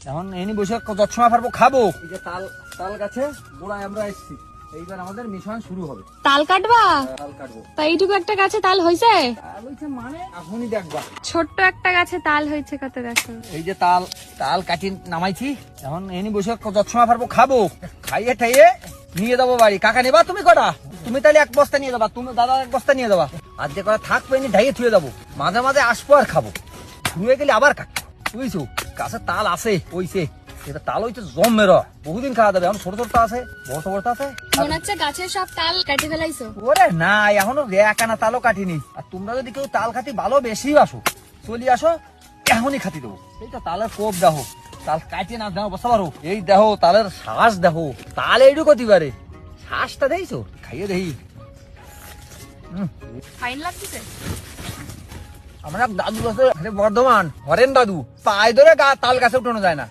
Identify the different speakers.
Speaker 1: এখন এনি বসে যতসময় পারবো খাবো। এই যে তাল গাছে গোড়ায় আমরা এসেছি, এইবার আমাদের মিশন শুরু হবে।
Speaker 2: তাল কাটবা?
Speaker 1: তাল কাটবো।
Speaker 2: তা এইটুকু একটা গাছে তাল হয়েছে?
Speaker 1: তাল হইছে মানে এখনই দেখবা।
Speaker 2: ছোট্ট একটা গাছে তাল হয়েছে কত, দেখো।
Speaker 1: এই যে তাল কাটি নামাইছি, এখন এনি বসে যতসময় পারবো খাবো, খাইয়ে ঠাইয়ে নিয়ে যাবো বাড়ি। কাকা নেবা তুমি কটা? তুমি তাহলে এক বস্তা নিয়ে যাবা, তুমি দাদা এক বস্তা নিয়ে যাবা। আর যে কটা থাকবে এনে ঢাইয়ে থুয়ে যাবো, মাঝে মাঝে আসবো আর খাবো, ধুয়ে গেলে আবার কাটবো, বুঝছো? গাছে তাল আছে হইছে, এটা তাল হইছে জমের, বহুদিন খাওয়া যাবে। এখন ছোট ছোট আছে, বড় বড় আছে।
Speaker 2: মনে হচ্ছে গাছের সব তাল কেটে ফেলাইছো।
Speaker 1: ওরে না, এখনো একানা তালও কাটিনি। আর তোমরা যদি কেউ তাল খাতি ভালো বেশি আসো, চলি আসো, এখনই খাতি দেবো। এই তো তালের কোপ দেখো, তাল কাটিয়ে না দেখো বসা পারো। এই দেখো তালের শ্বাস দেখো, তাল এইটুকু দিবারে শ্বাসটা দেখছো, খাইয়ে দেখি।
Speaker 2: ফাইন লাগতেছে।
Speaker 1: আমরা দাদু আছে বর্ধমান, হরেন দাদু, পায়ে ধরে তাল গাছে উঠানো যায় না।